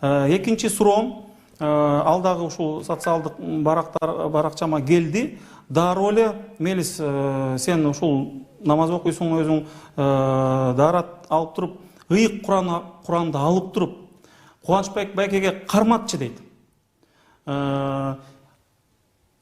Экинчи суроом алдагы ушул социалдык баракчама келди. Дароо эле мелис сен ушул намаз окуйсуң өзүң, даарат алып туруп, ыйык Куранды алып туруп, Кубанычбек байкеге карматчы дейт.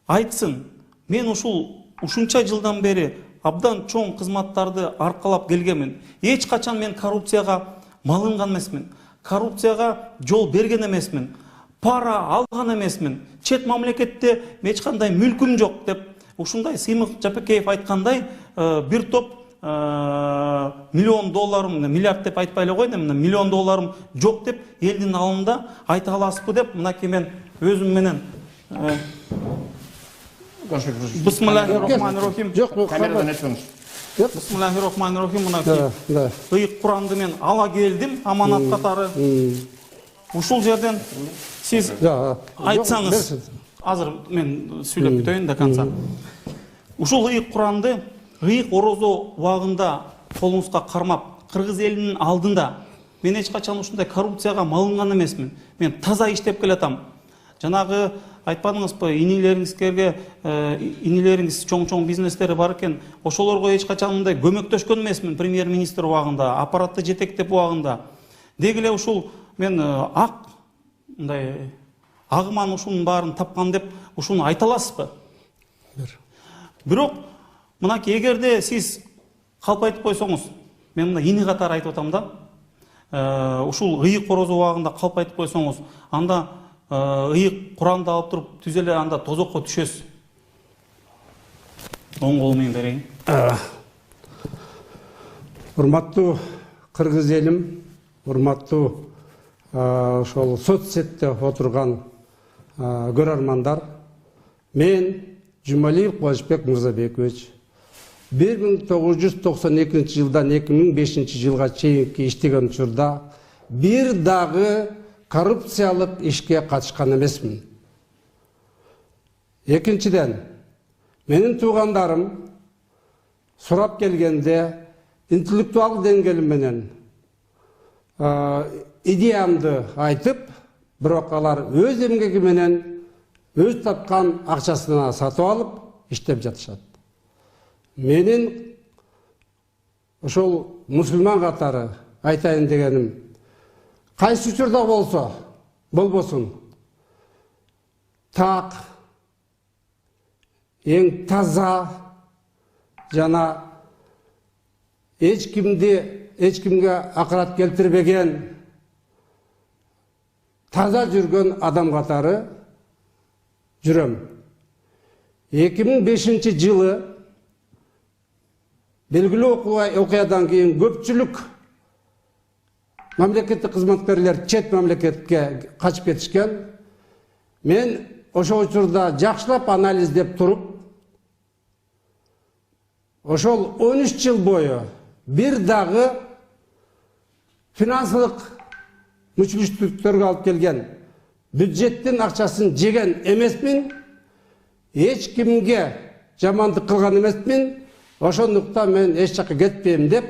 Айтсын, мен ушунча жылдан бери абдан чоң кызматтарды аркалап келгенмин. Эч качан мен коррупцияга малынган эмесмин. Коррупцияга жол берген эмесмин. Пара алган эмесмин. Чет мамлекетте эч кандай мүлкүм жок деп ушундай Сыймык Жапекеев айткандай бир топ миллион долларым, миллиард деп айтпай эле койдум, миллион долларым жок деп элдин алдында айта аласызбы деп мынакей мен өзүм менен Бисмиллахир-рахманир-рахим. Камерадан айтсаңыз. Бисмиллахир-рахманир-рахим. Мынакей ыйык Куранды мен ала келдим аманат катары. Ушул жерден сиз айтсаңыз, азыр мен сүйлөп бүтөйүн до конца. Ушул ыйык Куранды ыйык орозо убагында колуңузга кармап, кыргыз элинин алдында мен эч качан ушундай коррупцияга малынган эмесмин. Мен таза иштеп келатам. Жанагы айтпадыңызбы, инилериңиз чоң бизнестери бар экен, ошолорго эч качан мындай көмөктөшкөн эмесмин премьер-министр убагында, аппаратты жетектеп убагында. Деги эле ушул мен мындай агыман ушунун баарын тапкан деп ушуну айта аласызбы? Бирок мынакей эгерде сиз калп айтып койсоңуз, мен мына ини катары айтып атам да, ушул ыйык орозо убагында калп айтып койсоңуз, анда ыйык Куранды алып туруп түз эле анда тозокко түшөсүз. Оң кол менен берейин. Урматтуу кыргыз элим, урматтуу ошол соцсетте отурган көрөрмандар, мен Жумалиев Кубанычбек Мырзабекович 1992 жылдан 2005 жылга чейинки иштеген учурда бир дагы коррупциялык ишке катышкан эмесмин. Экинчиден, менин туугандарым сурап келгенде интеллектуал деңгээлим менен идеямды айтып, бирок алар өз эмгеги менен өз тапкан акчасына сатып алып иштеп жатышат. Менин ошол мусулман катары айтайын дегеним, кайсы учурда болбосун, так, эң таза жана эч кимге акырат келтирбеген таза жүргөн адам катары жүрөм. 2005 жылы белгилүү окуядан кийин көпчүлүк мамлекеттик кызматкерлер чет мамлекетке качып кетишкен. Мен ошол учурда жакшылап анализдеп туруп, ошол 13 жыл бою бир дагы финансылык мүчүлүштүктөргө алып келген бюджеттин акчасын жеген эмесмин, эч кимге жамандык кылган эмесмин. Ошондуктан мен эч жакка кетпейм деп,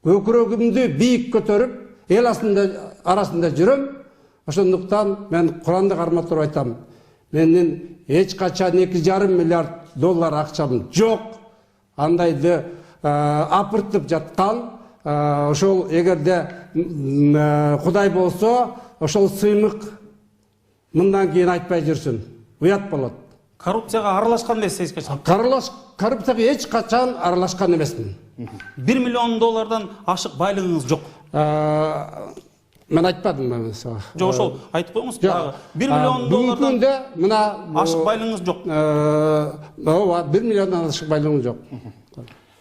көкүрөгүмдү бийик көтөрүп, эл арасында жүрөм. Ошондуктан мен Куранды карматып айтам. Менин эч качан 2,5 миллиард доллар акчам жок. Андайды апыртып жаткан, ошол эгерде Кудай болсо, ошол Сыймык мындан кийин айтпай жүрсүн. Уят болот. Коррупцияга аралашкан эмессиз эч качан? Коррупцияга эч качан аралашкан эмесмин. 1 миллион доллардан ашык байлыгыңыз жок. Мен айтпадым сага. Жок, ошол айтып коюңуз дагы. 1 миллион доллардан мына ашык байлыгыңыз жок. Ооба, 1 миллиондан ашык байлыгым жок.